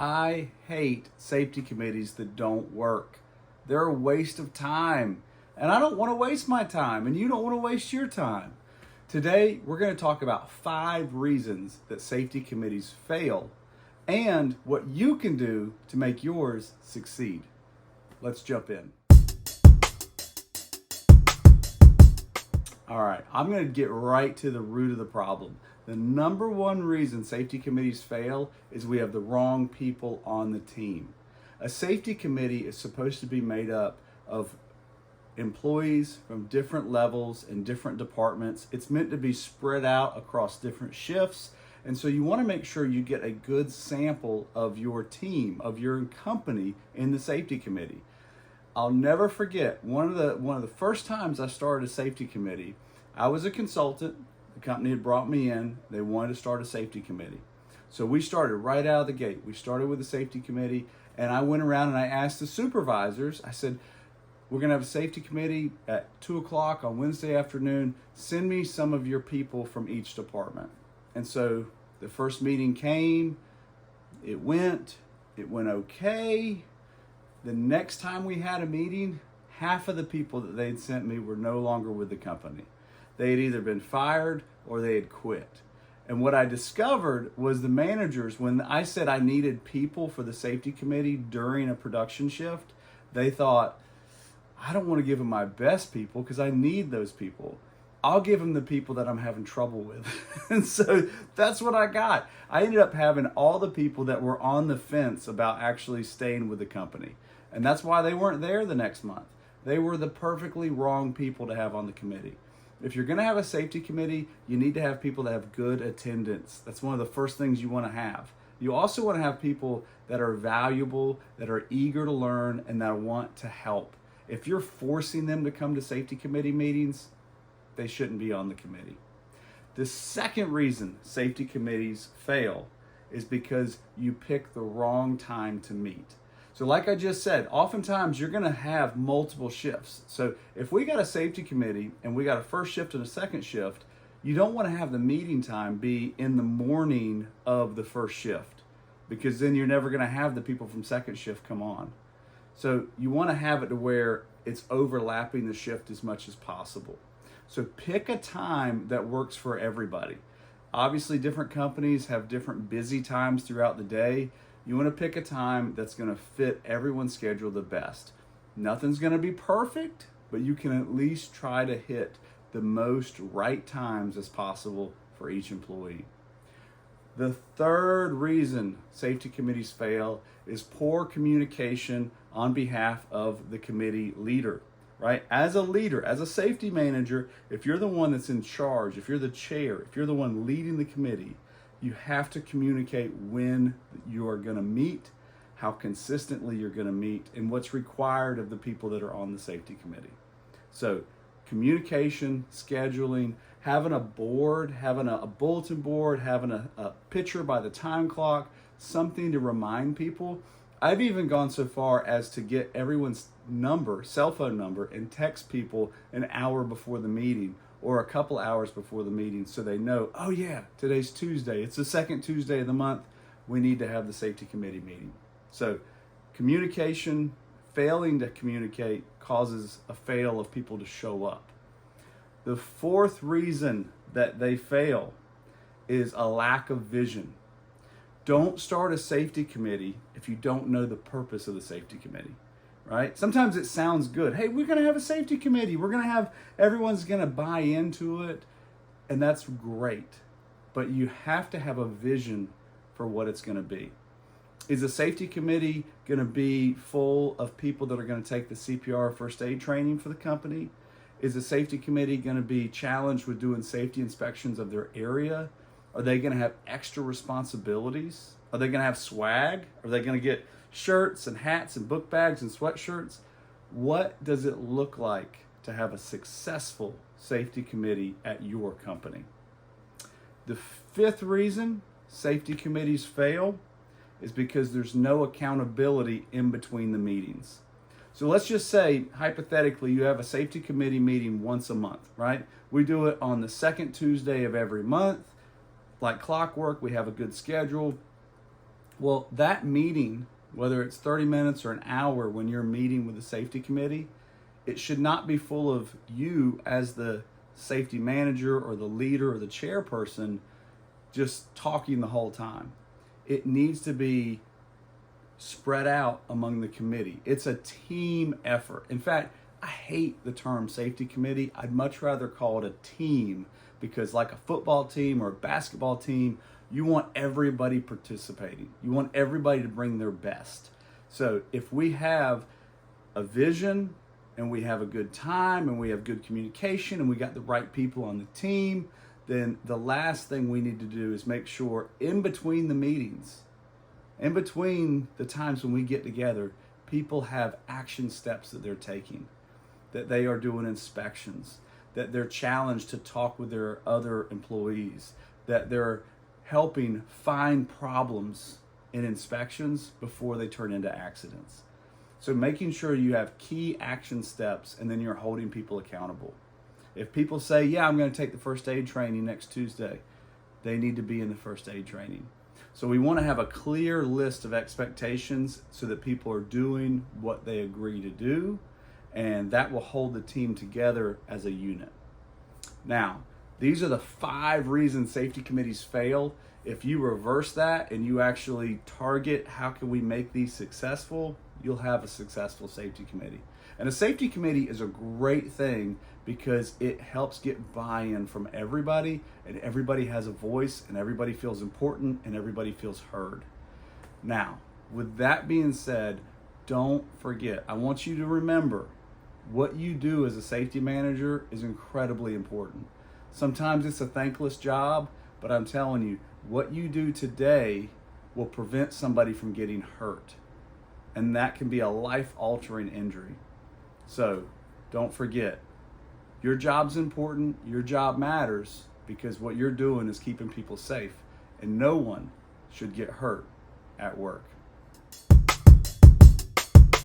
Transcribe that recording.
I hate safety committees that don't work. They're a waste of time. And I don't want to waste my time, and you don't want to waste your time. Today, we're going to talk about 5 reasons that safety committees fail and what you can do to make yours succeed. Let's jump in. All right, I'm going to get right to the root of the problem. The number one reason safety committees fail is we have the wrong people on the team. A safety committee is supposed to be made up of employees from different levels and different departments. It's meant to be spread out across different shifts. And so you want to make sure you get a good sample of your team, of your company in the safety committee. I'll never forget one of the first times I started a safety committee. I was a consultant. The company had brought me in. They wanted to start a safety committee. So we started right out of the gate. We started with a safety committee, and I went around and I asked the supervisors, I said, we're going to have a safety committee at 2 o'clock on Wednesday afternoon. Send me some of your people from each department. And so the first meeting came, it went okay. The next time we had a meeting, half of the people that they'd sent me were no longer with the company. They had either been fired or they had quit. And what I discovered was the managers, when I said I needed people for the safety committee during a production shift, they thought, I don't want to give them my best people because I need those people. I'll give them the people that I'm having trouble with. And so that's what I got. I ended up having all the people that were on the fence about actually staying with the company. And that's why they weren't there the next month. They were the perfectly wrong people to have on the committee. If you're going to have a safety committee, you need to have people that have good attendance. That's one of the first things you want to have. You also want to have people that are valuable, that are eager to learn, and that want to help. If you're forcing them to come to safety committee meetings, they shouldn't be on the committee. The second reason safety committees fail is because you pick the wrong time to meet. So like I just said, oftentimes you're going to have multiple shifts. So if we got a safety committee and we got a first shift and a second shift, you don't want to have the meeting time be in the morning of the first shift, because then you're never going to have the people from second shift come on. So you want to have it to where it's overlapping the shift as much as possible. So pick a time that works for everybody. Obviously, different companies have different busy times throughout the day. You want to pick a time that's going to fit everyone's schedule the best. Nothing's going to be perfect, but you can at least try to hit the most right times as possible for each employee. The third reason safety committees fail is poor communication on behalf of the committee leader, right? As a leader, as a safety manager, if you're the one that's in charge, if you're the chair, if you're the one leading the committee, you have to communicate when you are going to meet, how consistently you're going to meet, and what's required of the people that are on the safety committee. So communication, scheduling, having a board, having a bulletin board, having a picture by the time clock, something to remind people. I've even gone so far as to get everyone's number, cell phone number, and text people an hour before the meeting or a couple hours before the meeting so they know, oh yeah, today's Tuesday. It's the second Tuesday of the month. We need to have the safety committee meeting. So communication, failing to communicate causes a fail of people to show up. The fourth reason that they fail is a lack of vision. Don't start a safety committee if you don't know the purpose of the safety committee, right? Sometimes it sounds good. Hey, we're going to have a safety committee. Everyone's going to buy into it, and that's great. But you have to have a vision for what it's going to be. Is a safety committee going to be full of people that are going to take the CPR first aid training for the company? Is the safety committee going to be challenged with doing safety inspections of their area? Are they going to have extra responsibilities? Are they going to have swag? Are they going to get shirts and hats and book bags and sweatshirts? What does it look like to have a successful safety committee at your company? The fifth reason safety committees fail is because there's no accountability in between the meetings. So let's just say, hypothetically, you have a safety committee meeting once a month, right? We do it on the second Tuesday of every month. Like clockwork, we have a good schedule. Well, that meeting, whether it's 30 minutes or an hour when you're meeting with the safety committee, it should not be full of you as the safety manager or the leader or the chairperson just talking the whole time. It needs to be spread out among the committee. It's a team effort. In fact, I hate the term safety committee. I'd much rather call it a team, because like a football team or a basketball team, you want everybody participating. You want everybody to bring their best. So if we have a vision and we have a good time and we have good communication and we got the right people on the team, then the last thing we need to do is make sure in between the meetings, in between the times when we get together, people have action steps that they're taking, that they are doing inspections, that they're challenged to talk with their other employees, that they're helping find problems in inspections before they turn into accidents. So making sure you have key action steps and then you're holding people accountable. If people say, yeah, I'm going to take the first aid training next Tuesday, they need to be in the first aid training. So we want to have a clear list of expectations so that people are doing what they agree to do, and that will hold the team together as a unit. Now, these are the 5 reasons safety committees fail. If you reverse that and you actually target how can we make these successful, you'll have a successful safety committee. And a safety committee is a great thing because it helps get buy-in from everybody, and everybody has a voice, and everybody feels important, and everybody feels heard. Now, with that being said, don't forget, I want you to remember what you do as a safety manager is incredibly important. Sometimes it's a thankless job, but I'm telling you, what you do today will prevent somebody from getting hurt. And that can be a life-altering injury. So don't forget, your job's important, your job matters, because what you're doing is keeping people safe, and no one should get hurt at work.